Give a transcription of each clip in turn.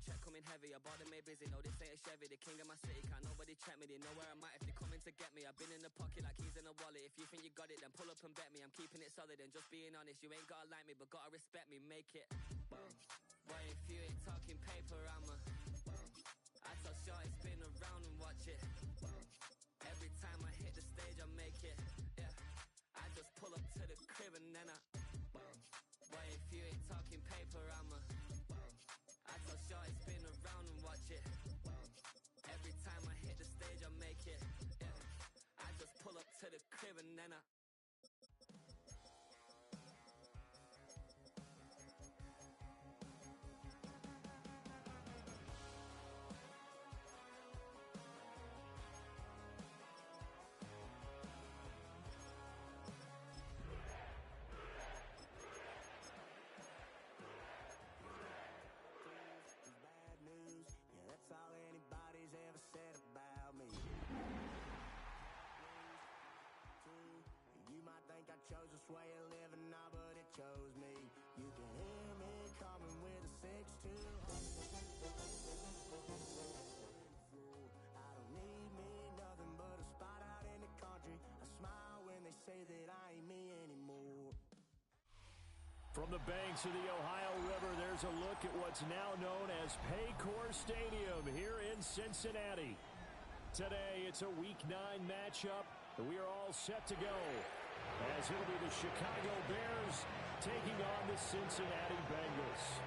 check coming heavy. I bought them made busy, no, this ain't a Chevy. The king of my city, can't nobody check me. They know where I'm at if they coming to get me. I've been in the pocket like keys in a wallet. If you think you got it, then pull up and bet me. I'm keeping it solid and just being honest. You ain't gotta like me, but gotta respect me, make it. Boy, if you ain't talking paper, I tell shorty spin around and watch it. Every time I hit the stage, I make it. Yeah, I just pull up to the crib and then boy, if you ain't talking paper, I tell shorty spin around and watch it. Every time I hit the stage, I make it. Yeah, I just pull up to the crib and then That's all anybody's ever said about me. You might think I chose this way of living now, but it chose me. You can hear me coming with a 6-2. I don't need me nothing but a spot out in the country. I smile when they say that I ain't me anymore. From the banks of the Ohio River, there's a look at what's now known as Paycor Stadium here in Cincinnati. Today, it's a Week 9 matchup, and we are all set to go, as it'll be the Chicago Bears taking on the Cincinnati Bengals.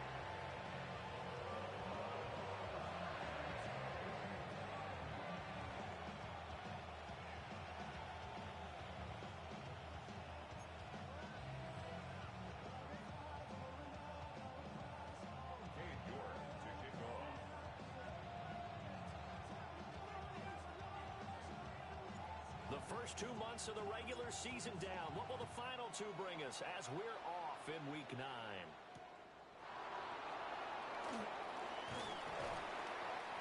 The first 2 months of the regular season down. What will the final 2 bring us as we're off in Week 9?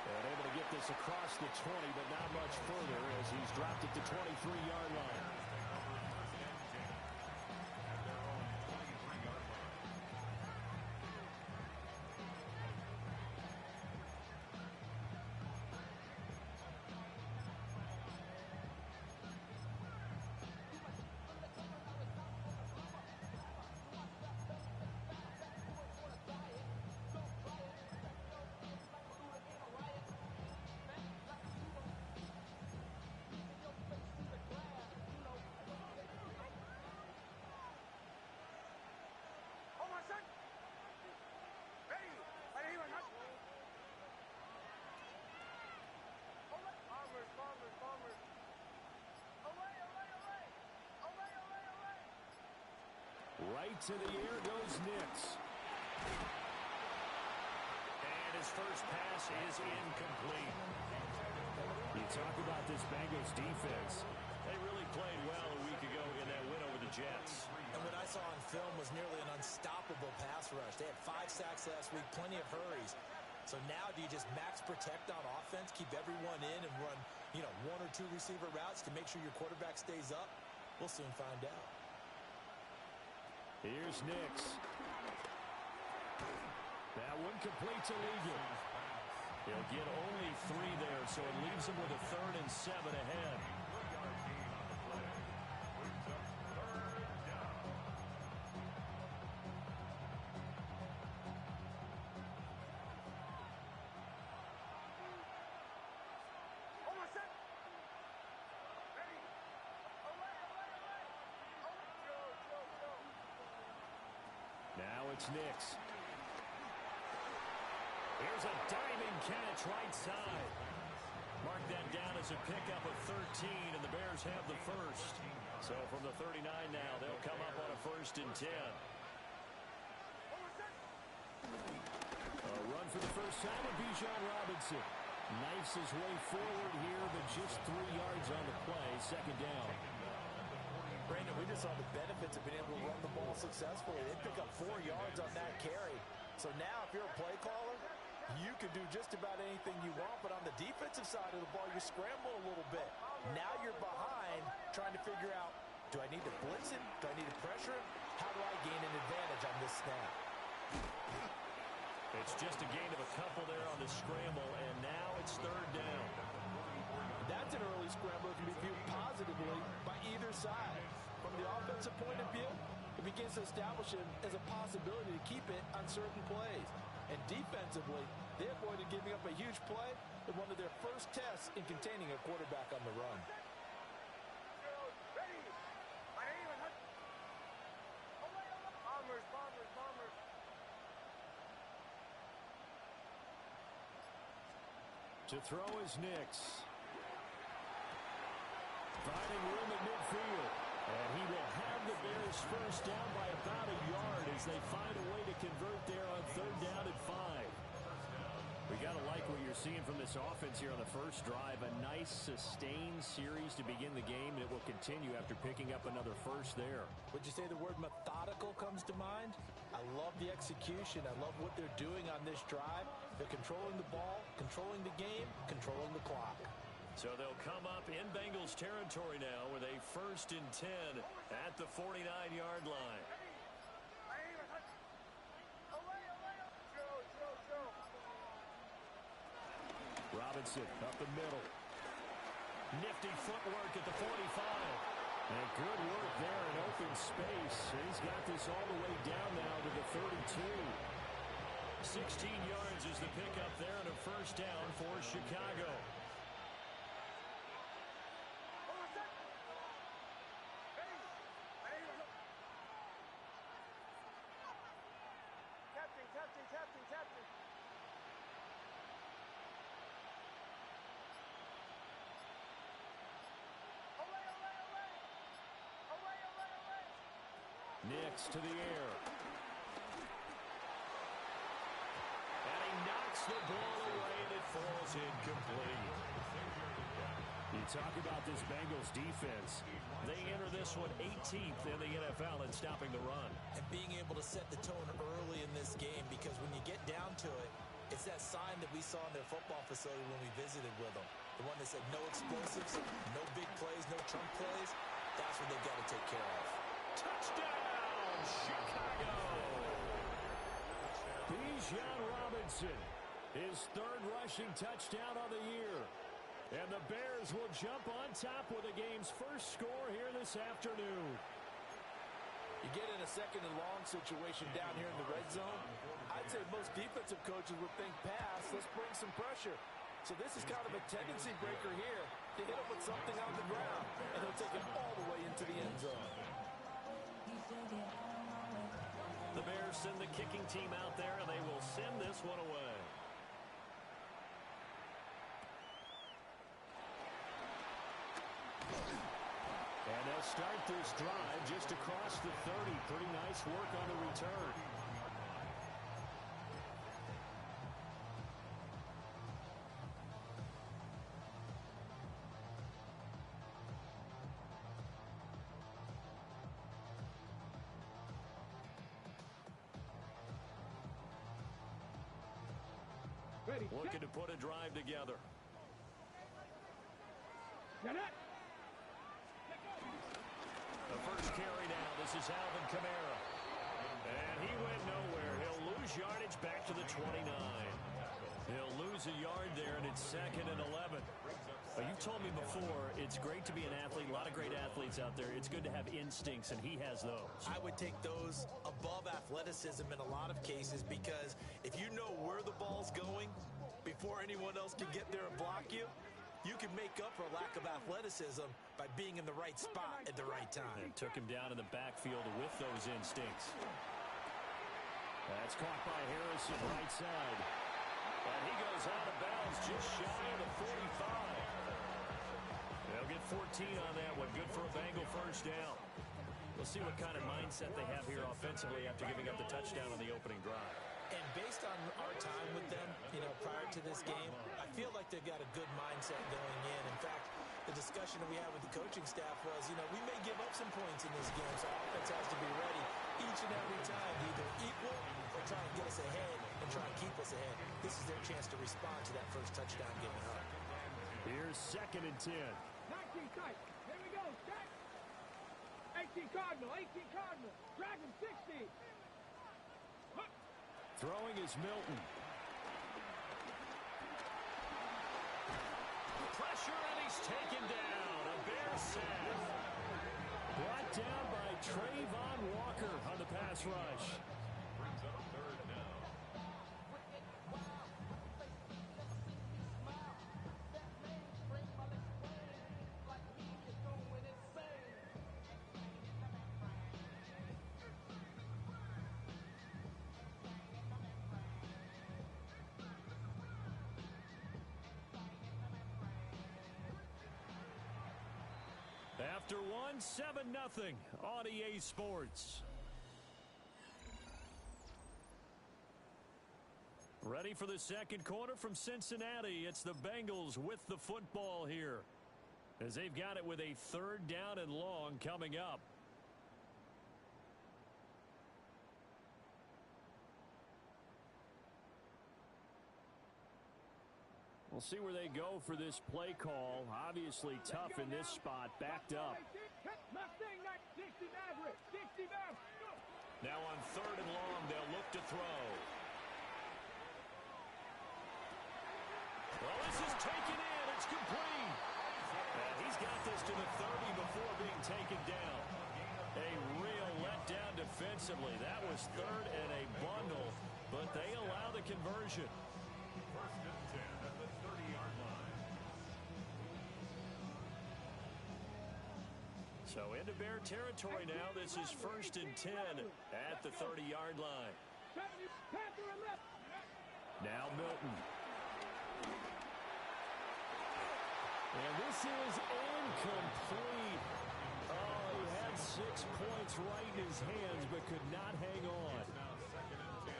And able to get this across the 20, but not much further as he's dropped it to 23-yard line. Right to the air goes Nix. And his first pass is incomplete. You talk about this Bengals defense. They really played well a week ago in that win over the Jets. And what I saw on film was nearly an unstoppable pass rush. They had 5 sacks last week, plenty of hurries. So now do you just max protect on offense, keep everyone in and run, 1 or 2 receiver routes to make sure your quarterback stays up? We'll soon find out. Here's Nix. That one completes illegal. He'll get only 3 there, so it leaves him with a 3rd and 7 ahead. Now it's Nix. Here's a diving catch right side. Mark that down as a pickup of 13, and the Bears have the first. So from the 39 now, they'll come up on a 1st and 10. A run for the first time with Bijan Robinson. Knifes his way forward here, but just 3 yards on the play. 2nd down. Brandon, we just saw the benefits of being able to run the ball successfully. They pick up 4 yards on that carry. So now if you're a play caller, you can do just about anything you want. But on the defensive side of the ball, you scramble a little bit. Now you're behind trying to figure out, do I need to blitz him? Do I need to pressure him? How do I gain an advantage on this snap? He It's just a gain of a couple there on the scramble, and now it's third down. That's an early scramble that can be viewed positively by either side. From the offensive point of view, it begins to establish it as a possibility to keep it on certain plays. And defensively, they avoided giving up a huge play in one of their first tests in containing a quarterback on the run. To throw is Nix. Finding room at midfield. And he will have the Bears first down by about a yard as they find a way to convert there on third down and 5. We got to like what you're seeing from this offense here on the first drive. A nice sustained series to begin the game, and it will continue after picking up another first there. Would you say the word methodical comes to mind? I love the execution. I love what they're doing on this drive. They're controlling the ball, controlling the game, controlling the clock. So they'll come up in Bengals territory now with a 1st and 10 at the 49-yard line. Robinson up the middle. Nifty footwork at the 45. And good work there in open space. He's got this all the way down now to the 32. 16 yards is the pickup there and a first down for Chicago. Nix to the air. And he knocks the ball away and it falls incomplete. You talk about this Bengals defense. They enter this one 18th in the NFL in stopping the run. And being able to set the tone early in this game, because when you get down to it, it's that sign that we saw in their football facility when we visited with them. The one that said no explosives, no big plays, no chunk plays. That's what they've got to take care of. Touchdown, Chicago! Bijan Robinson, his 3rd rushing touchdown of the year. And the Bears will jump on top with the game's first score here this afternoon. You get in a 2nd and long situation down here in the red zone. I'd say most defensive coaches would think pass, let's bring some pressure. So this is kind of a tendency breaker here to hit him with something on the ground, and he'll take it all the way into the end zone. The Bears send the kicking team out there, and they will send this one away. And they'll start this drive just across the 30. Pretty nice work on the return. Looking to put a drive together. The first carry now. This is Alvin Kamara. And he went nowhere. He'll lose yardage back to the 29. He'll lose a yard there, and it's 2nd and 11. You told me before, it's great to be an athlete. A lot of great athletes out there. It's good to have instincts, and he has those. I would take those above athleticism in a lot of cases, because if you know where the ball's going before anyone else can get there and block you, you can make up for a lack of athleticism by being in the right spot at the right time. And took him down in the backfield with those instincts. That's caught by Harrison, right side. And he goes out of bounds just shy of the 45. They'll get 14 on that one. Good for a Bengal first down. We'll see what kind of mindset they have here offensively after giving up the touchdown on the opening drive. And based on our time with them, prior to this game, I feel like they've got a good mindset going in. In fact, the discussion that we had with the coaching staff was, we may give up some points in this game, so offense has to be ready each and every time to either equal or try and get us ahead and try and keep us ahead. This is their chance to respond to that first touchdown given up. Here's 2nd and 10. 19 tight. Here we go. Set. 18 Cardinal. 18 Cardinal. Drag him 60. Throwing is Milton. Pressure, and he's taken down. A Bear sack. Brought down by Trayvon Walker on the pass rush. Brings up third now. After one, 7-0 on EA Sports. Ready for the second quarter from Cincinnati. It's the Bengals with the football here, as they've got it with a 3rd down and long coming up. We'll see where they go for this play call. Obviously tough in this spot, backed up. Now on 3rd and long, they'll look to throw. Well, this is taken in. It's complete. And he's got this to the 30 before being taken down. A real letdown defensively. That was 3rd and a bundle, but they allow the conversion. 1st and 10 at the 30-yard line. So into Bear territory now. This is 1st and 10 at the 30-yard line. Now Milton. And this is incomplete. Oh, he had 6 points right in his hands, but could not hang on.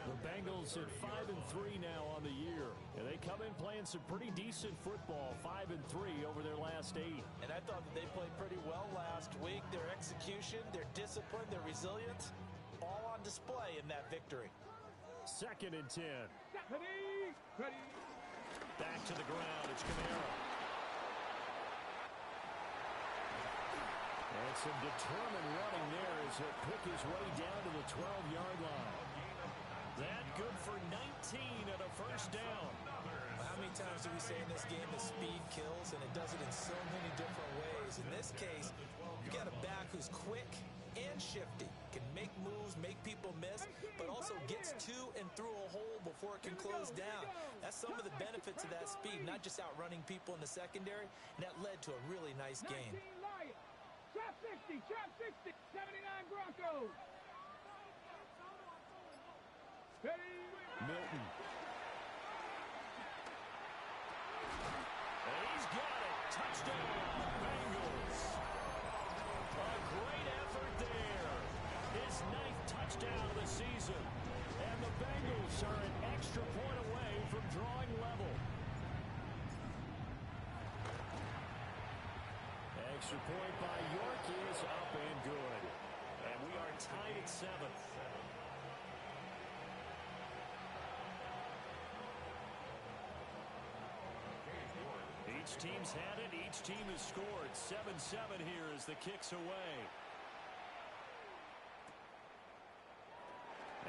The Bengals at 5-3 now on the year. And they come in playing some pretty decent football, 5-3 over their last 8. And I thought that they played pretty well last week. Their execution, their discipline, their resilience, all on display in that victory. 2nd and 10. Back to the ground. It's Kamara. And some determined running there as he'll pick his way down to the 12-yard line. That good for 19 at a 1st down. How many times do we say in this game that speed kills, and it does it in so many different ways? In this case, you got a back who's quick and shifty, can make moves, make people miss, but also gets to and through a hole before it can close down. That's some of the benefits of that speed, not just outrunning people in the secondary, and that led to a really nice game. Trap 60, 79 Broncos. Milton. And he's got it. Touchdown, Bengals. A great effort there. His 9th touchdown of the season. And the Bengals are an extra point away from drawing level. Extra point by York is up and good. And we are tied at 7. Each team's had it. Each team has scored. 7-7 here as the kick's away.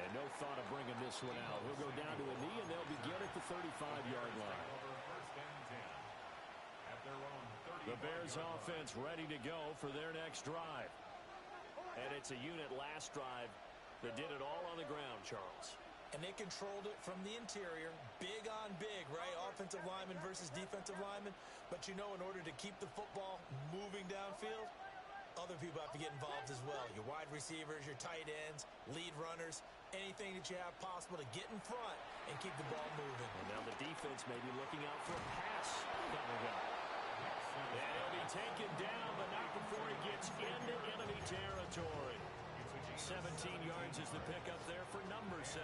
And no thought of bringing this one out. He'll go down to a knee, and they'll begin at the 35-yard line. The Bears offense ready to go for their next drive. And it's a unit last drive that did it all on the ground, Charles. And they controlled it from the interior, big on big, right? Offensive lineman versus defensive lineman. But you know, in order to keep the football moving downfield, other people have to get involved as well. Your wide receivers, your tight ends, lead runners, anything that you have possible to get in front and keep the ball moving. And now the defense may be looking out for a pass coming up. And he'll be taken down, but not before he gets into enemy territory. 17 yards is the pickup there for number 17.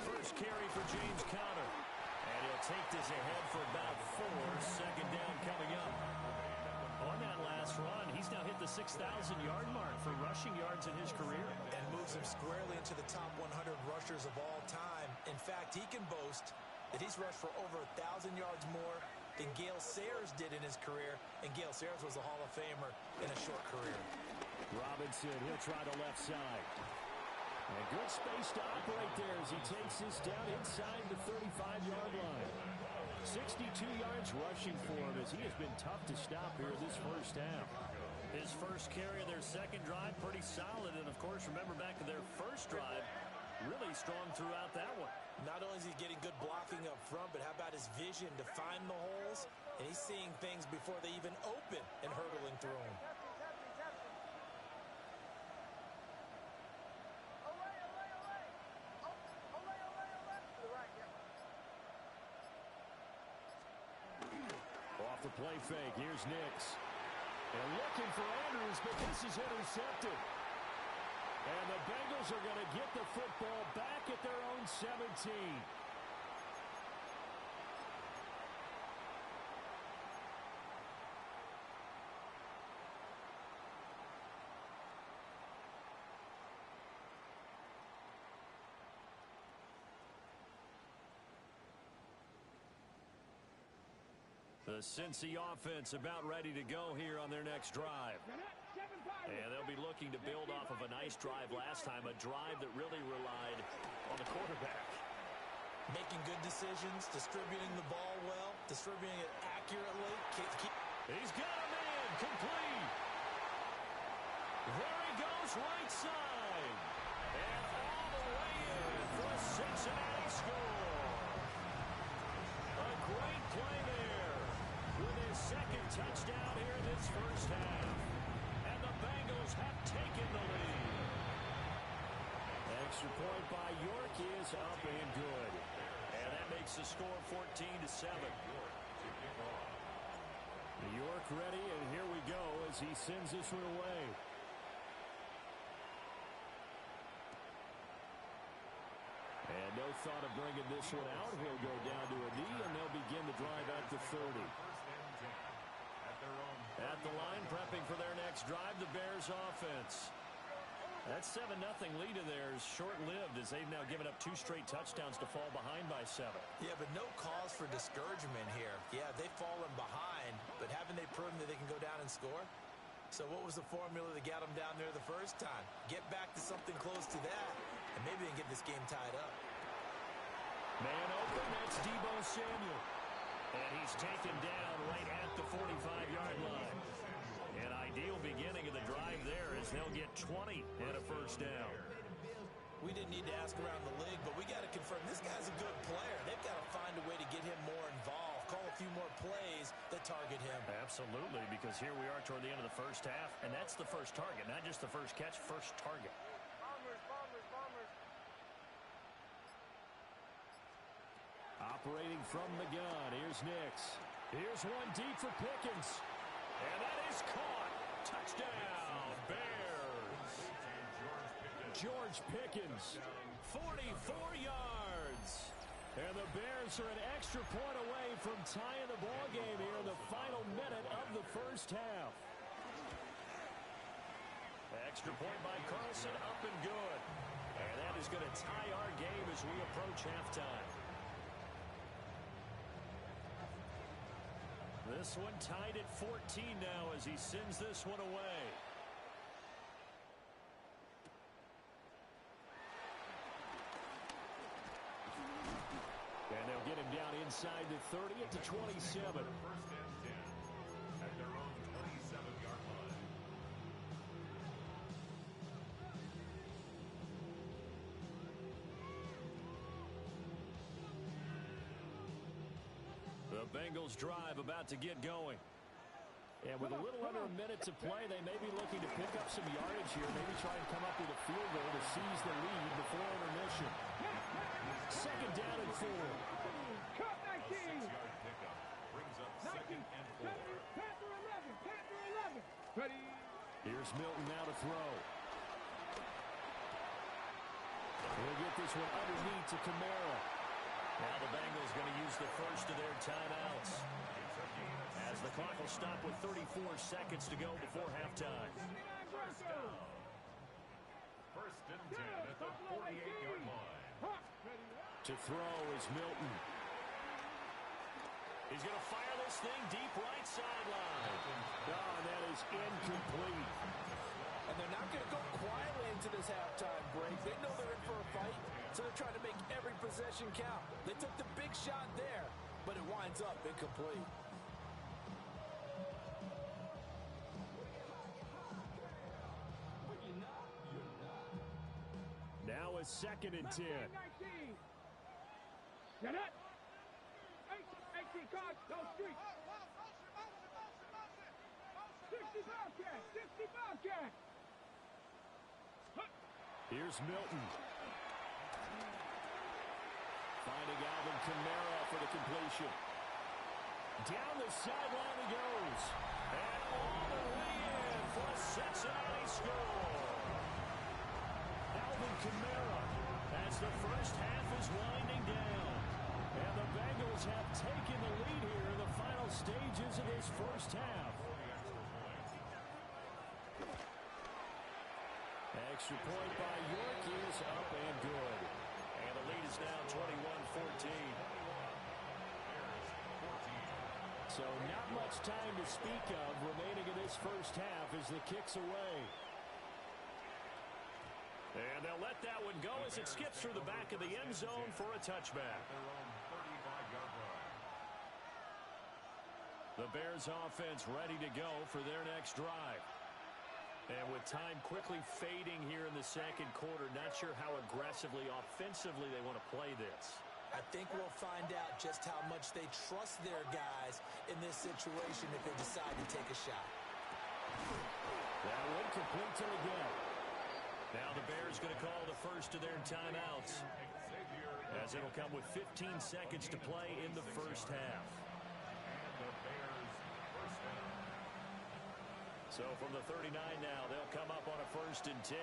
First carry for James Conner. And he'll take this ahead for about 4. 2nd down coming up. On that last run, he's now hit the 6,000-yard mark for rushing yards in his career. And moves him squarely into the top 100 rushers of all time. In fact, he can boast that he's rushed for over 1,000 yards more than Gale Sayers did in his career, and Gale Sayers was a Hall of Famer in a short career. Robinson, he'll try the left side. And good space to operate there as he takes this down inside the 35-yard line. 62 yards rushing for him as he has been tough to stop here this first half. His first carry of their second drive, pretty solid. And, of course, remember back to their first drive, really strong throughout that one. Not only is he getting good blocking up front, but how about his vision to find the holes? And he's seeing things before they even open and hurdling through them. Off the play fake, here's Nix. And looking for Andrews, but this is intercepted. And the Bengals are going to get the football back at their own 17. The Cincy offense about ready to go here on their next drive. And they'll be looking to build off of a nice drive last time, a drive that really relied on the quarterback. Making good decisions, distributing the ball well, distributing it accurately. He's got a man, complete. There he goes, right side. And all the way in for a Cincinnati score. A great play there with his second touchdown here in this first half. And the Bengals have taken the lead. Extra point by York is up and good. And that makes the score 14-7. York ready, and here we go as he sends this one away. And no thought of bringing this one out. He'll go down to a knee, and they'll begin the drive at the 30. At the line, prepping for their next drive, the Bears offense. That 7-0 lead of theirs short-lived as they've now given up 2 straight touchdowns to fall behind by 7. Yeah, but no cause for discouragement here. Yeah, they've fallen behind, but haven't they proven that they can go down and score? So what was the formula that got them down there the first time? Get back to something close to that, and maybe they can get this game tied up. Man open, that's Deebo Samuel. And he's taken down right at the 45-yard line. An ideal beginning of the drive there as they'll get 20 and a first down. We didn't need to ask around the league, but we got to confirm this guy's a good player. They've got to find a way to get him more involved, call a few more plays that target him. Absolutely, because here we are toward the end of the first half, and that's the first target, not just the first catch, first target. Operating from the gun, here's Nix. Here's one deep for Pickens. And that is caught. Touchdown, Bears. George Pickens, 44 yards. And the Bears are an extra point away from tying the ball game here in the final minute of the first half. Extra point by Carlson, up and good. And that is going to tie our game as we approach halftime. This one tied at 14 now as he sends this one away. And they'll get him down inside the 30 at the 27. First and 10 at their own 27-yard line. The Bengals drive about to get going. And with a little under a minute to play, they may be looking to pick up some yardage here, maybe try and come up with a field goal to seize the lead before intermission. Second down and 4. Cut 19. 6-yard pickup brings up 2nd and 4. Panther 11. Panther 11. Ready. Here's Milton now to throw. He'll get this one underneath to Kamara. Now the Bengals going to use the first of their timeouts as the clock will stop with 34 seconds to go before halftime. First down. First and 10 at the 48-yard line. To throw is Milton. He's going to fire this thing deep right sideline. Oh, and that is incomplete. And they're not going to go quietly into this halftime break. They know they're in for a fight, so they're trying to make every possession count. They took the big shot there, but it winds up incomplete. Now a 2nd and 10. 19. Get it. 18 cards, no street. 60 Bobcat, 60 Bobcat. Here's Milton. Finding Alvin Kamara for the completion. Down the sideline he goes. And all the way in for a Cincinnati score. Alvin Kamara as the first half is winding down. And the Bengals have taken the lead here in the final stages of this first half. Extra point by York is up and good. And the lead is now 21-14. So not much time to speak of remaining in this first half as the kick's away. And they'll let that one go as it skips through the back of the end zone for a touchback. The Bears offense ready to go for their next drive. And with time quickly fading here in the second quarter, not sure how aggressively, offensively they want to play this. I think we'll find out just how much they trust their guys in this situation if they decide to take a shot. That one complete till again. Now the Bears going to call the first of their timeouts, as it'll come with 15 seconds to play in the first half. So from the 39 now, they'll come up on a 1st and 10.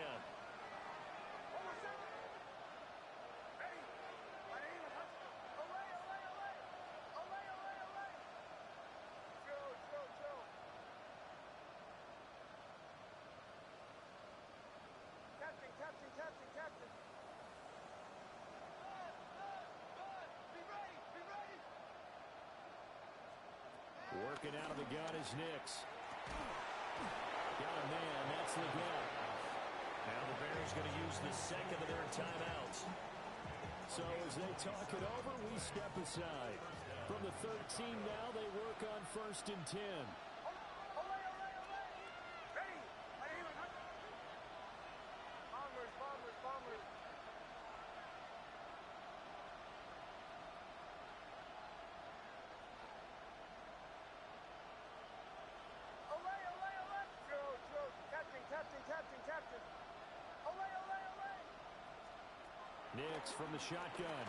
Captain. Be ready. Working out of the gun is Nix. Got a man, that's Leggett. Now the Bears going to use the second of their timeouts. So as they talk it over, we step aside. From the 13 now, they work on 1st and 10. Bombers. Captain. Olay. Nix from the shotgun.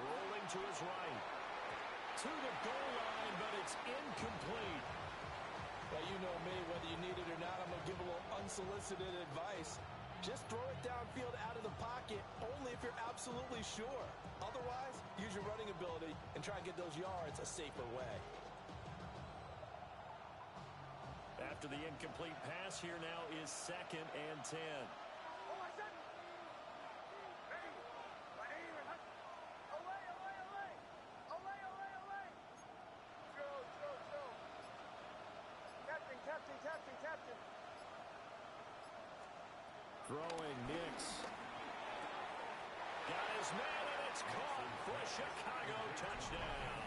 Rolling to his right. To the goal line, but it's incomplete. Well, you know me, whether you need it or not, I'm going to give a little unsolicited advice. Just throw it downfield out of the pocket, only if you're absolutely sure. Otherwise, use your running ability and try and get those yards a safer way. After the incomplete pass, here now is 2nd and 10. Captain. Throwing Nix. Got his man, and it's caught for a Chicago touchdown.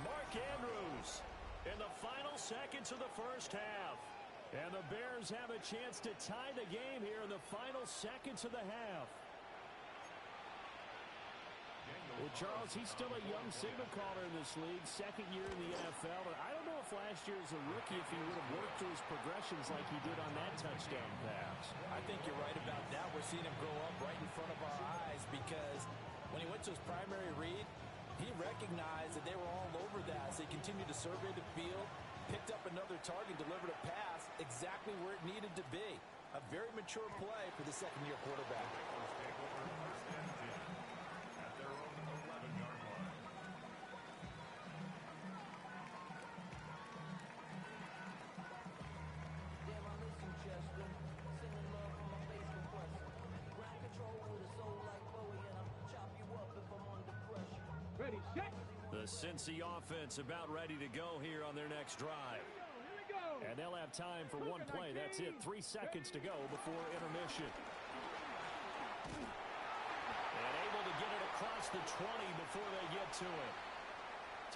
Mark Andrews in the final seconds of the first half. And the Bears have a chance to tie the game here in the final seconds of the half. Well, Charles, he's still a young signal caller in this league, 2nd year in the NFL. But I don't know if last year as a rookie, if he would have worked through his progressions like he did on that touchdown pass. I think you're right about that. We're seeing him grow up right in front of our eyes because when he went to his primary read, he recognized that they were all over that. So he continued to survey the field, picked up another target, delivered a pass exactly where it needed to be. A very mature play for the second-year quarterback. Ready, set. The Cincy offense about ready to go here on their next drive. And they'll have time for one play. That's it. 3 seconds to go before intermission. And able to get it across the 20 before they get to it.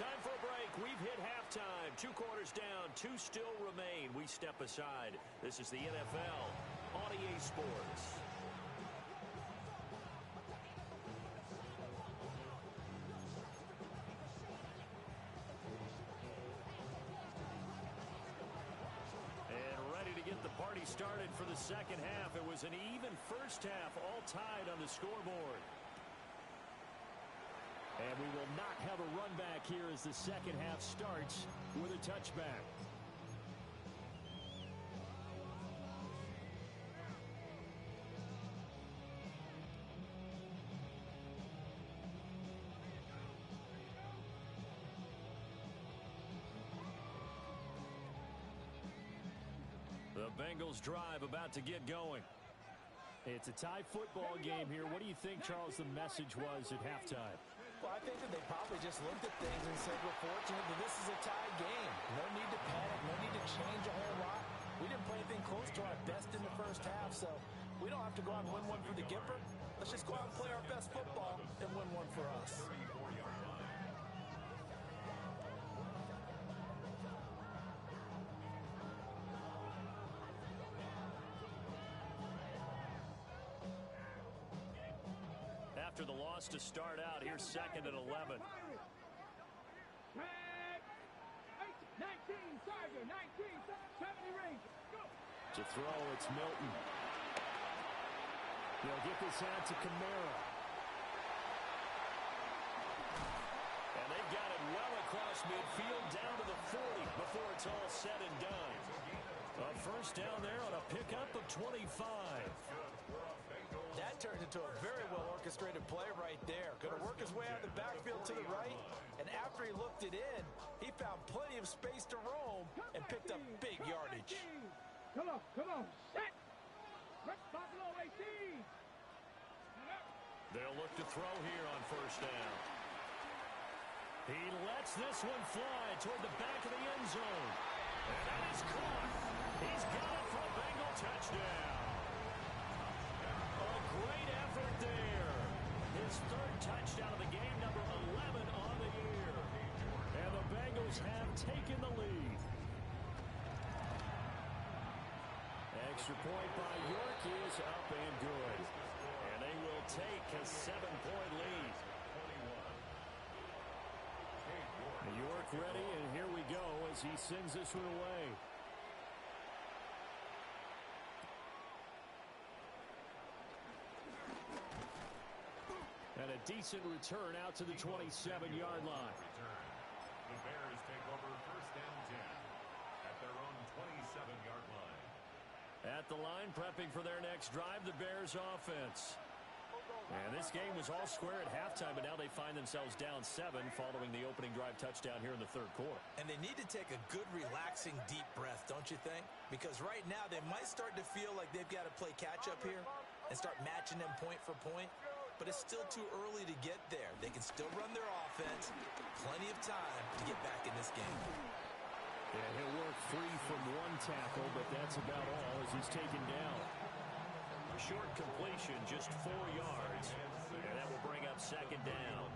Time for a break. We've hit halftime. 2 quarters down. 2 still remain. We step aside. This is the NFL on EA Sports. Started for the second half. It was an even first half, all tied on the scoreboard. And we will not have a run back here as the second half starts with a touchback. The Bengals drive about to get going. It's a tie football game here. What do you think, Charles, the message was at halftime? Well, I think that they probably just looked at things and said, we're fortunate that this is a tie game. No need to panic. No need to change a whole lot. We didn't play anything close to our best in the first half, so we don't have to go out and win one for the Gipper. Let's just go out and play our best football and win one for us. After the loss to start out, here's second and 11. 19, Tiger, 19, 70 range. Go. To throw, it's Milton. He'll get this out to Kamara. And they've got it well across midfield, down to the 40 before it's all said and done. A first down there on a pickup of 25. That turned into a very well-orchestrated play right there. Going to work his way out of the backfield to the right, and after he looked it in, he found plenty of space to roam and picked up big yardage. Come on, set! Buffalo 18! They'll look to throw here on first down. He lets this one fly toward the back of the end zone. And that is caught. He's got it for a Bengal touchdown. A great effort there. His third touchdown of the game, number 11 on the year. And the Bengals have taken the lead. Extra point by York is up and good. And they will take a 7-point lead. York ready, and here we go as he sends this one away. And a decent return out to the 27-yard line. The Bears take over first and 10 at their own 27-yard line. At the line, prepping for their next drive, the Bears offense. And this game was all square at halftime, but now they find themselves down 7 following the opening drive touchdown here in the third quarter. And they need to take a good, relaxing, deep breath, don't you think? Because right now they might start to feel like they've got to play catch-up here and start matching them point for point. But it's still too early to get there. They can still run their offense. Plenty of time to get back in this game. Yeah, he'll work free from one tackle, but that's about all as he's taken down. Short completion, just 4 yards, and that will bring up second down.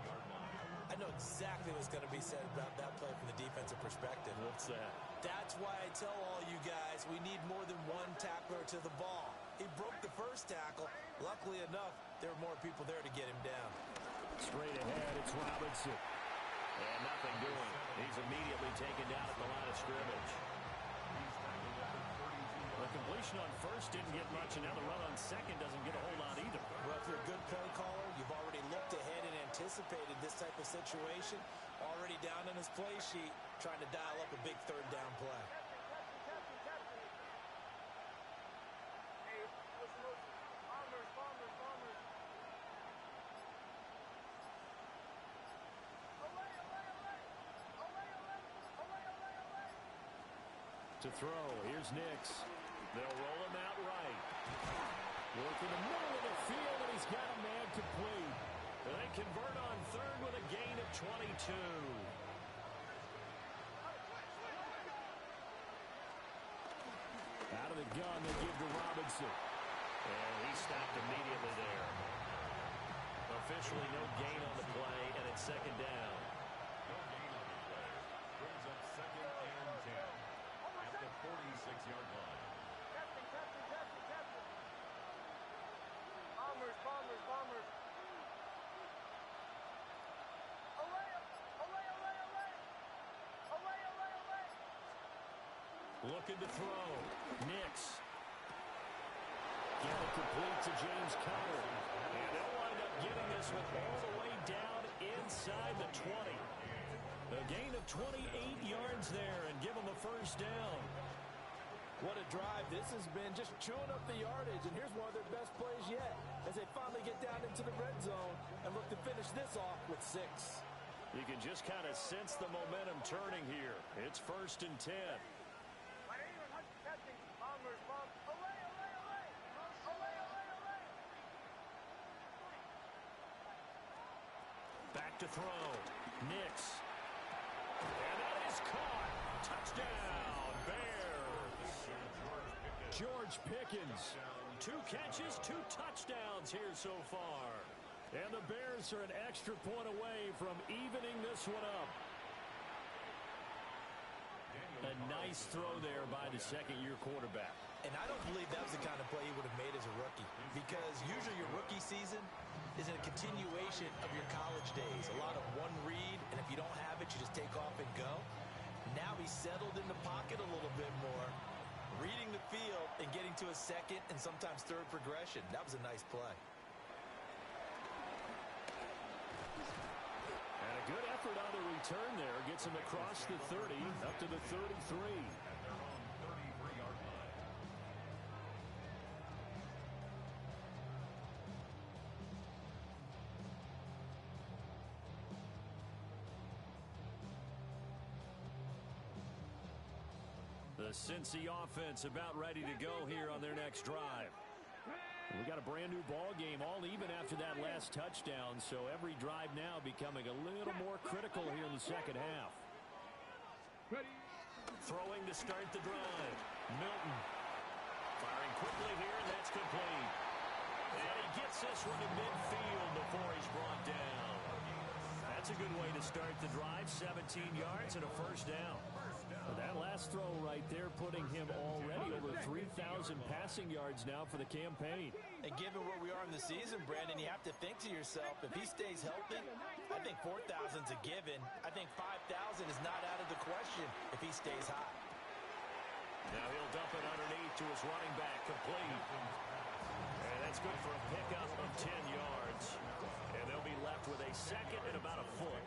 I know exactly what's going to be said about that play from the defensive perspective. What's that? That's why I tell all you guys we need more than one tackler to the ball. He broke the first tackle. Luckily enough, there were more people there to get him down. Straight ahead, it's Robinson. And nothing doing. He's immediately taken down at the line of scrimmage. The completion on first didn't get much, and now the run on second doesn't get a whole lot either. Well, if you're a good play caller, you've already looked ahead and anticipated this type of situation. Already down on his play sheet, trying to dial up a big third down play. To throw, here's Nix. They'll roll him out right. Work in the middle of the field, and he's got a man complete. They convert on third with a gain of 22. Out of the gun, they give to Robinson. And he stopped immediately there. Officially no gain on the play, and it's second down. No gain on the play. Brings up 2nd and 10 at the 46-yard line. Bombers. Looking to throw. Nix. Get it complete to James Conner. And they'll wind up getting this one all the way down inside the 20. A gain of 28 yards there and give them a first down. What a drive this has been, just chewing up the yardage, and here's one of their best plays yet as they finally get down into the red zone and look to finish this off with 6. You can just kind of sense the momentum turning here. It's 1st and 10. Back to throw. Nix. And that is caught. Touchdown, Bears. George Pickens. 2 catches, 2 touchdowns here so far. And the Bears are an extra point away from evening this one up. A nice throw there by the second-year quarterback. And I don't believe that was the kind of play he would have made as a rookie, because usually your rookie season is a continuation of your college days. A lot of one read, and if you don't have it, you just take off and go. Now he's settled in the pocket a little bit more, reading the field and getting to a second and sometimes third progression. That was a nice play. And a good effort on the return there. Gets him across the 30, up to the 33. At their own 33-yard line. The Cincy offense about ready to go here on their next drive. We got a brand new ball game, all even after that last touchdown, so every drive now becoming a little more critical here in the second half. Throwing to start the drive. Milton firing quickly here, and that's complete. And he gets this one to midfield before he's brought down. That's a good way to start the drive. 17 yards and a first down. That last throw right there putting him already over 3,000 passing yards now for the campaign. And given where we are in the season, Brandon, you have to think to yourself, if he stays healthy, I think 4,000's a given. I think 5,000 is not out of the question if he stays hot. Now he'll dump it underneath to his running back, complete. And that's good for a pickup of 10 yards. And they'll be left with a second and about a foot.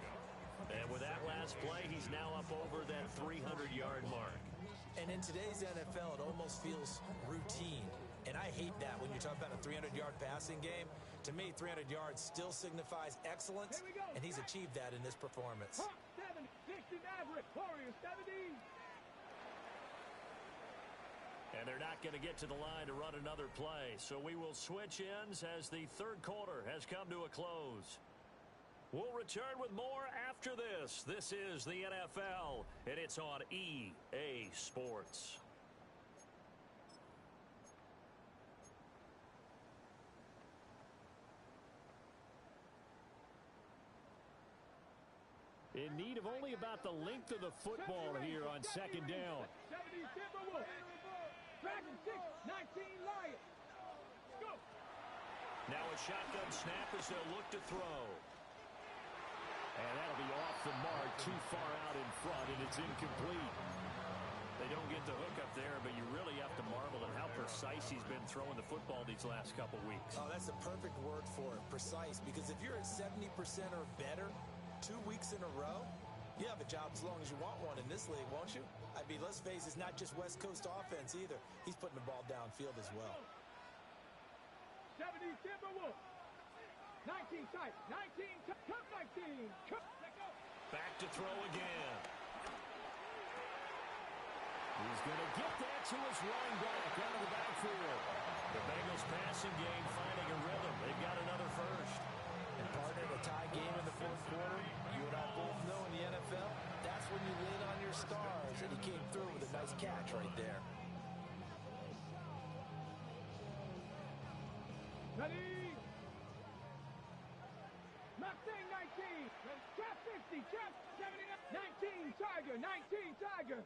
And with that last play, he's now up over that 300-yard mark. And in today's NFL, it almost feels routine. And I hate that when you talk about a 300-yard passing game. To me, 300 yards still signifies excellence, and he's achieved that in this performance. 7, 60 Maverick, Warriors 70. And they're not going to get to the line to run another play. So we will switch ends as the third quarter has come to a close. We'll return with more after this. This is the NFL, and it's on EA Sports. In need of only about the length of the football here on second down. 70 Timberwolves. Dragon 6, 19 Lions. Go. Now a shotgun snap as they'll look to throw. And that'll be off the mark, too far out in front, and it's incomplete. They don't get the hook up there, but you really have to marvel at how precise he's been throwing the football these last couple weeks. Oh, that's the perfect word for it, precise, because if you're at 70% or better 2 weeks in a row, you have a job as long as you want one in this league, won't you? I mean, let's face it, it's not just West Coast offense either. He's putting the ball downfield as well. 70 Timberwolves. 19 tight. 19 Cup 19. Cup. Back to throw again. He's going to get that to his running back out of the backfield. The Bengals passing game finding a rhythm. They've got another first. And partner, in a tie game in the fourth quarter, you and I both know in the NFL, that's when you lean on your stars, and he came through with a nice catch right there. Ready? Mustang 19. Cap 50. Cap 79. 19 Tiger. 19 Tiger.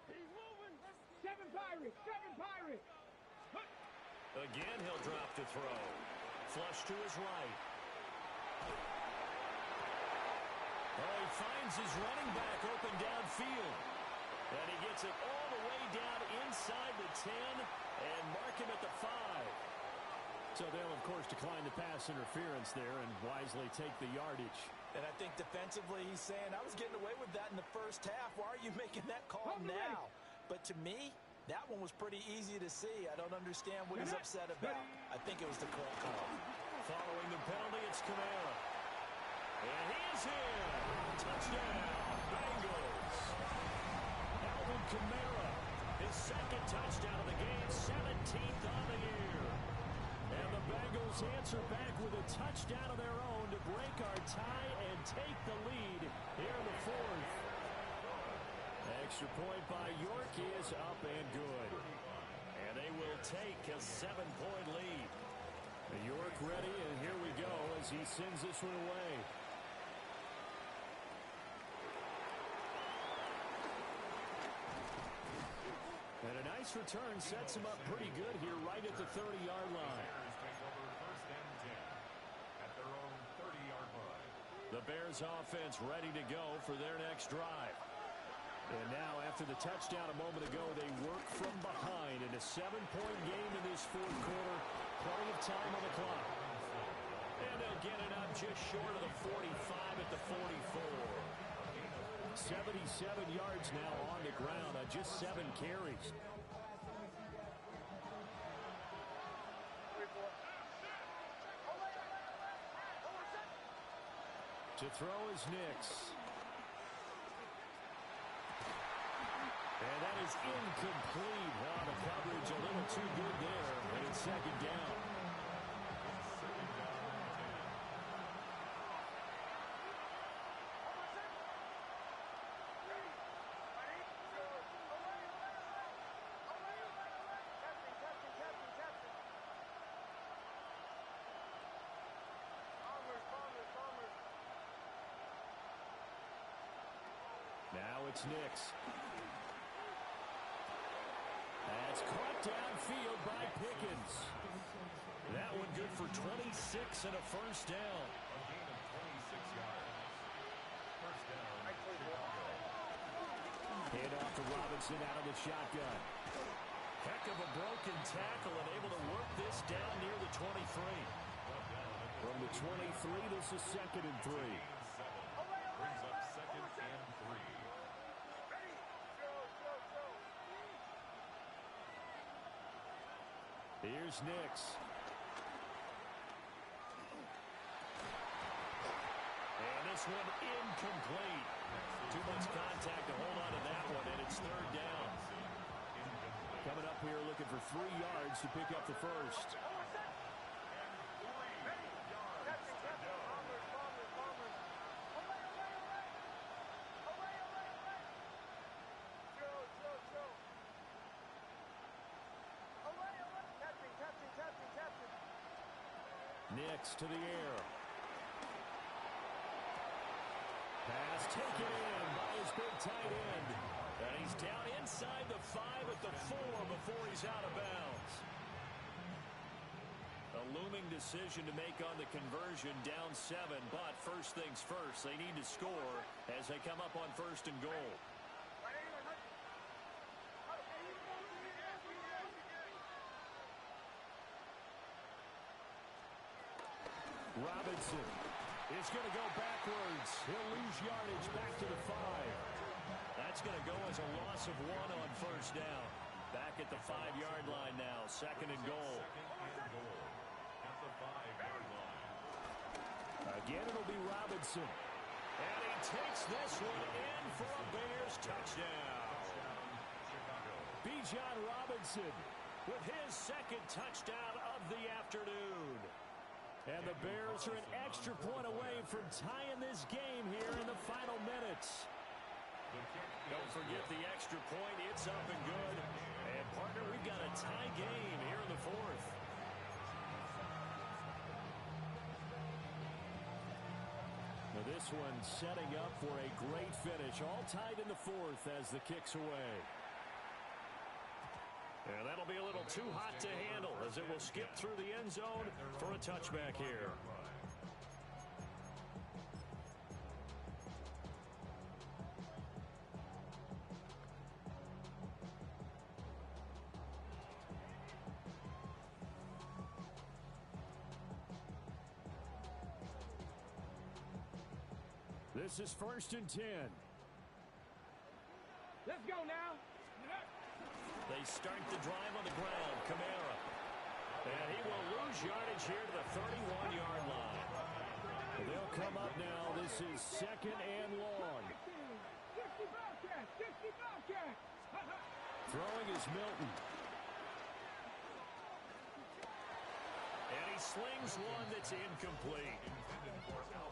He's moving. 7 Pirates. 7 Pirates. Again, he'll drop to throw. Flush to his right. Oh, he finds his running back open downfield. And he gets it all the way down inside the 10 and mark him at the 5. So they'll, of course, decline the pass interference there and wisely take the yardage. And I think defensively he's saying, I was getting away with that in the first half. Why are you making that call now? But to me, that one was pretty easy to see. I don't understand what he's upset about. I think it was the correct call. Following the penalty, it's Kamara. And he's in. Touchdown, Bengals. Alvin Kamara, his second touchdown of the game, 17th on the year. And the Bengals answer back with a touchdown of their own to break our tie and take the lead here in the fourth. Extra point by York is up and good. And they will take a 7-point lead. York ready, and here we go as he sends this one away. And a nice return sets him up pretty good here right at the 30-yard line. The Bears offense ready to go for their next drive. And now, after the touchdown a moment ago, they work from behind in a 7-point game in this fourth quarter. Plenty of time on the clock. And they'll get it up just short of the 45 at the 44. 77 yards now on the ground on just 7 carries. To throw is Nix. And that is incomplete. Wow, the coverage a little too good there. And it's second down. Now it's Nix. That's caught downfield by Pickens. That one good for 26 and a first down. Hand off to Robinson out of the shotgun. Heck of a broken tackle and able to work this down near the 23. From the 23, this is 2nd and 3. Brings up 2nd and 3. Here's Nix. And this one incomplete. Too much contact to hold on to that one, and it's 3rd down. Coming up here looking for 3 yards to pick up the first. Nix to the air. Pass taken in by his big tight end. And he's down inside the 5 at the 4 before he's out of bounds. A looming decision to make on the conversion, down 7. But first things first, they need to score as they come up on 1st and goal. Robinson is going to go backwards. He'll lose yardage back to the 5. That's going to go as a loss of 1 on 1st down. Back at the 5-yard line now. 2nd and goal. At the 5-yard line. Again, it'll be Robinson. And he takes this one in for a Bears touchdown. Bijan Robinson with his 2nd touchdown of the afternoon. And the Bears are an extra point away from tying this game here in the final minutes. Don't forget the extra point. It's up and good. And, partner, we've got a tie game here in the fourth. Now this one setting up for a great finish. All tied in the fourth as the kick's away. And that'll be a little too hot to handle as it will skip through the end zone for a touchback here. This is 1st and 10. Let's go now. They start the drive on the ground. Kamara. And he will lose yardage here to the 31-yard line. They'll come up now. This is 2nd and long. 60 Bobcats, 60 Bobcats. Throwing is Milton. And he slings one that's incomplete.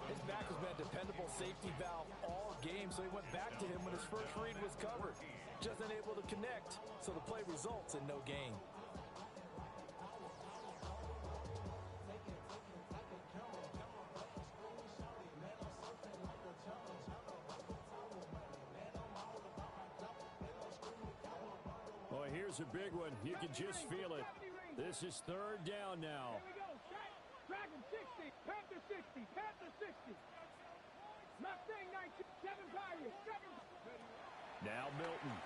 His back has been a dependable safety valve all game, so he went back to him when his first read was covered. Just unable to connect, so the play results in no gain. Oh, here's a big one. You can just feel it. This is 3rd down now. Here we go. Dragon 60, Panther 60, Panther 60. Mustang 19, 7 Pirates, 7. Now Milton.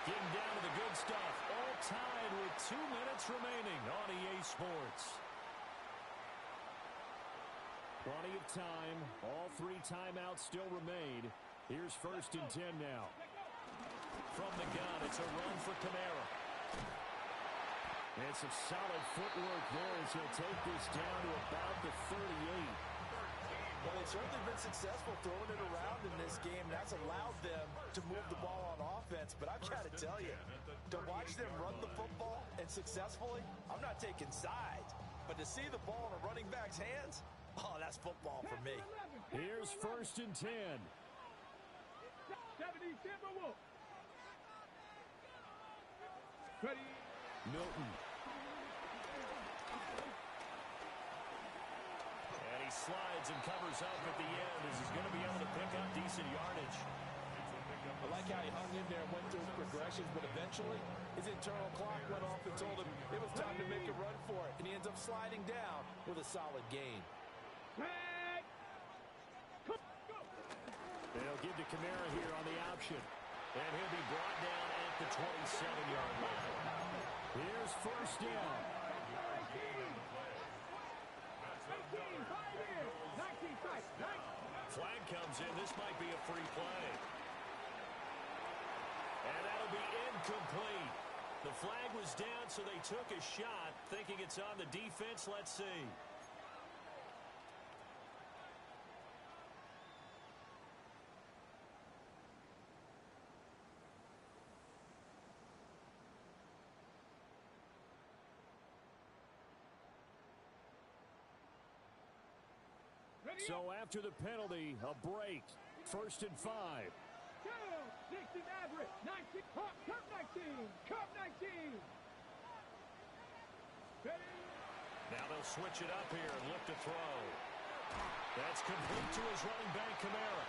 Getting down to the good stuff. All tied with 2 minutes remaining on EA Sports. Plenty of time. All 3 timeouts still remain. Here's 1st and 10 now. From the gun, it's a run for Kamara. And some solid footwork there as he'll take this down to about the 38. Well, they've certainly been successful throwing it around in this game. That's allowed them to move the ball on offense. But I've got to tell you, to watch them run the football and successfully, I'm not taking sides. But to see the ball in a running back's hands, oh, that's football for me. Here's 1st and 10. 70 Timberwolves. Ready. Milton. And he slides and covers up at the end as he's going to be able to pick up decent yardage. I like how he hung in there and went through his progressions, but eventually his internal clock went off and told him it was time to make a run for it, and he ends up sliding down with a solid gain. They'll give to Kamara here on the option. And he'll be brought down at the 27-yard line. Here's 1st down. 19, 5. Flag comes in. This might be a free play. And that'll be incomplete. The flag was down, so they took a shot, thinking it's on the defense. Let's see. So after the penalty, a break. 1st and 5. 60 Maverick, 19, Cup 19, Cup 19. Ready. Now they'll switch it up here and look to throw. That's complete to his running back, Kamara.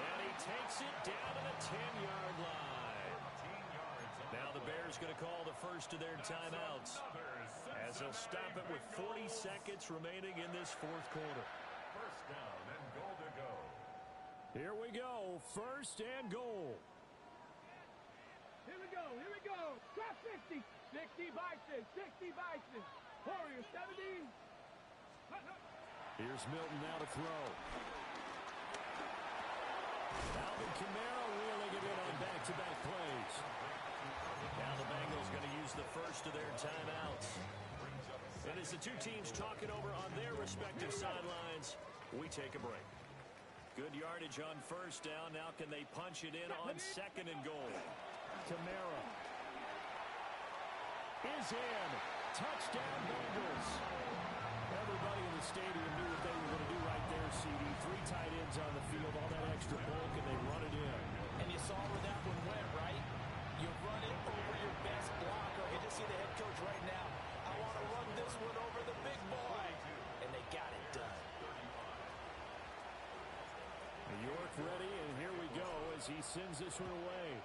And he takes it down to the 10-yard line. Now the Bears going to call the first of their timeouts as they'll stop it with 40 seconds remaining in this fourth quarter. First down and goal to go. Here we go. 1st and goal. Here we go, here we go. Top 60, 60 Bison, 60 Bison. Warriors 70. Here's Milton now to throw. Alvin Kamara wheeling it in on back-to-back plays. Now the Bengals going to use the first of their timeouts. And as the two teams talking over on their respective sidelines, we take a break. Good yardage on 1st down. Now can they punch it in on 2nd and goal? Kamara is in. Touchdown, Bengals. Everybody in the stadium knew what they were going to do right there, CD. 3 tight ends on the field, all that extra bulk, and they run it in. And you saw where that one went, right? You run it over your best blocker. You just see the head coach right now. I want to run this one over the big boy. And they got it done. New York ready, and here we go as he sends this one away.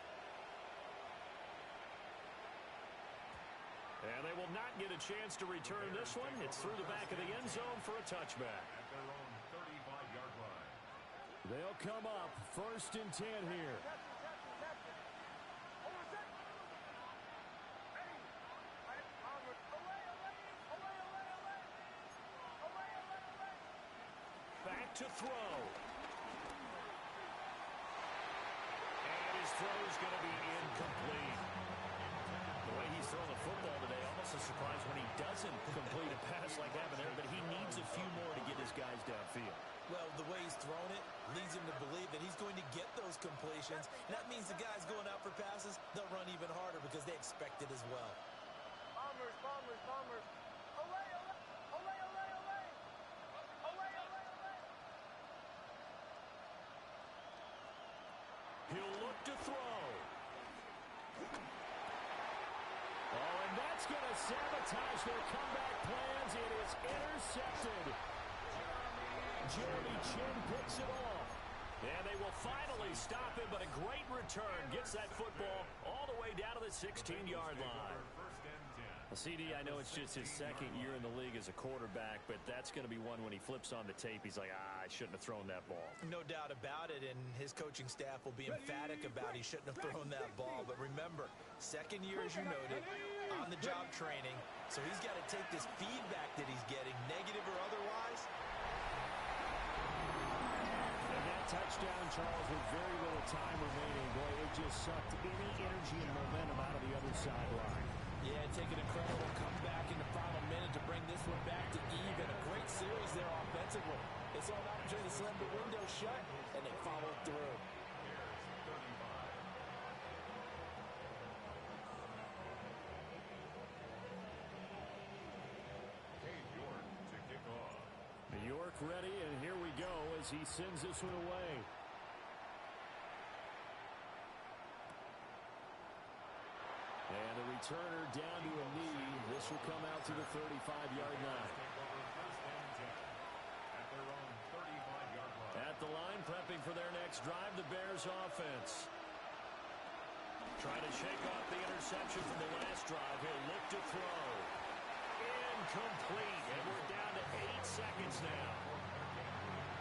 And they will not get a chance to return this one. It's through the back of the end zone for a touchback. At their own 35-yard line. They'll come up 1st and 10 here. Back to throw. And his throw is going to be incomplete. The way he's throwing the football today, almost a surprise when he doesn't complete a pass like happened there, but he needs a few more to get his guys downfield. Well, the way he's thrown it leads him to believe that he's going to get those completions. And that means the guys going out for passes, they'll run even harder because they expect it as well. Bombers, bombers, bombers. Away, away, away, away, away. Away, away, away. He'll look to throw. Oh, and that's going to sabotage their comeback plans. It is intercepted. Jeremy Chinn picks it off. And they will finally stop him, but a great return gets that football all the way down to the 16-yard line. CD, I know it's just his 2nd year in the league as a quarterback, but that's going to be one when he flips on the tape, he's like, I shouldn't have thrown that ball. No doubt about it, and his coaching staff will be emphatic about he shouldn't have thrown that ball. But remember, 2nd year, as you noted, on-the-job training, so he's got to take this feedback that he's getting, negative or otherwise. And that touchdown, Charles, with very little time remaining, boy, it just sucked any energy and momentum out of the other sideline. Yeah, take an incredible comeback in the final minute to bring this one back to even. A great series there offensively. They saw an opportunity to slam the window shut, and they followed through. New York ready, and here we go as he sends this one away. And the returner down to a knee. This will come out to the 35-yard line. At the line, prepping for their next drive, the Bears offense. Trying to shake off the interception from the last drive. He'll look to throw. Incomplete. And we're down to 8 seconds now.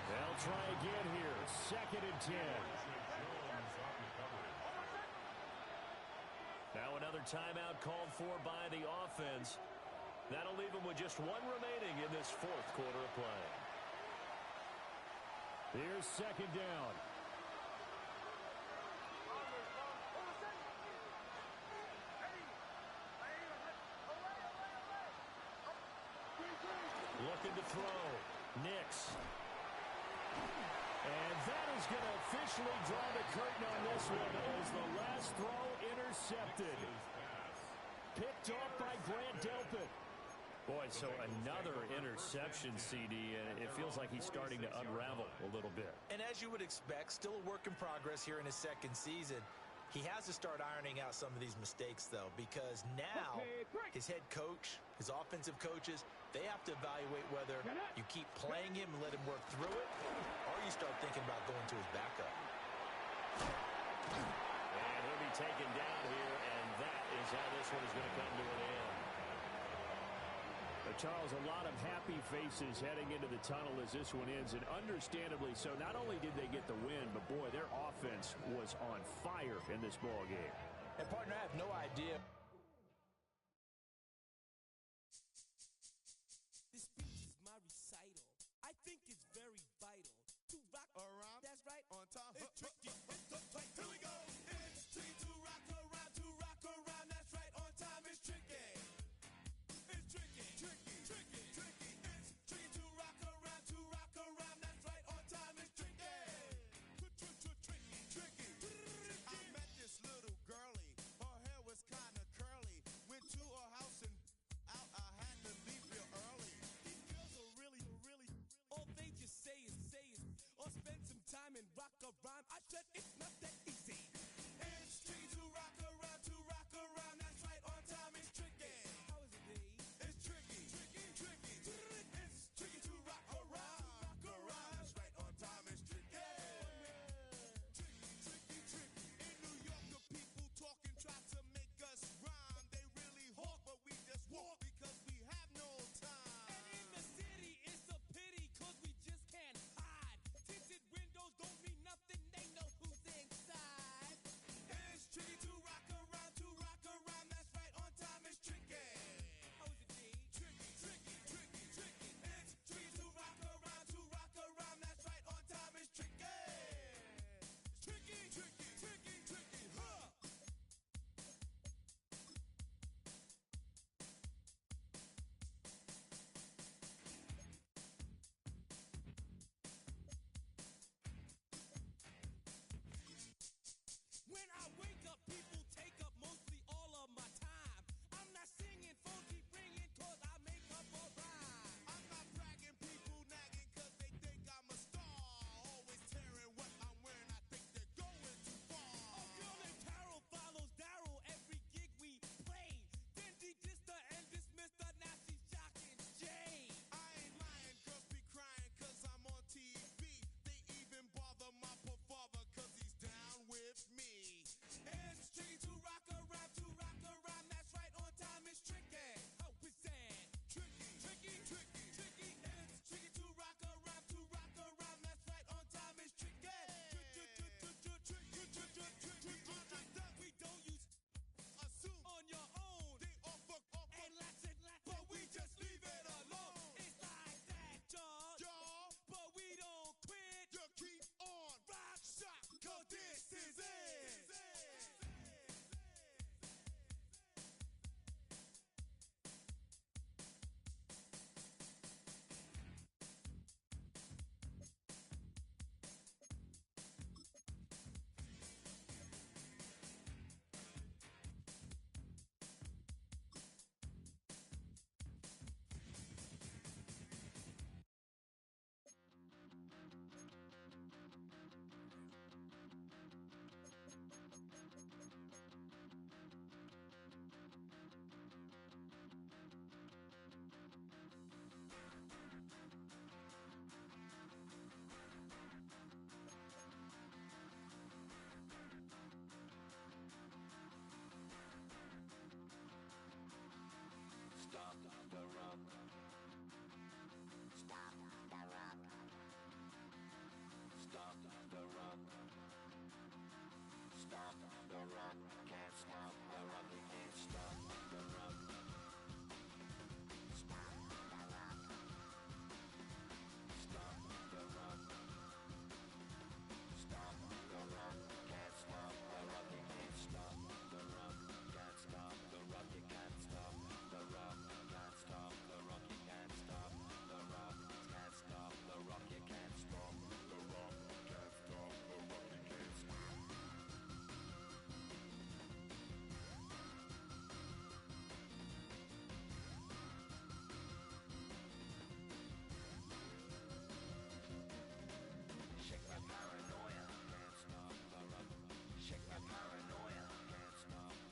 They'll try again here. 2nd and 10. Now another timeout called for by the offense. That'll leave them with just 1 remaining in this 4th quarter of play. Here's 2nd down. Looking to throw. Nix. And that is going to officially draw the curtain on this one as the last throw intercepted. Picked off by Grant Delpit. Boy, so another interception, CD, and it feels like he's starting to unravel a little bit. And as you would expect, still a work in progress here in his 2nd season. He has to start ironing out some of these mistakes, though, because now his head coach, his offensive coaches, they have to evaluate whether you keep playing him and let him work through it, or you start thinking about going to his backup. And he'll be taken down here, and that is how this one is going to come to an end. Charles, a lot of happy faces heading into the tunnel as this one ends, and understandably so. Not only did they get the win, but boy, their offense was on fire in this ball game. And partner, I have no idea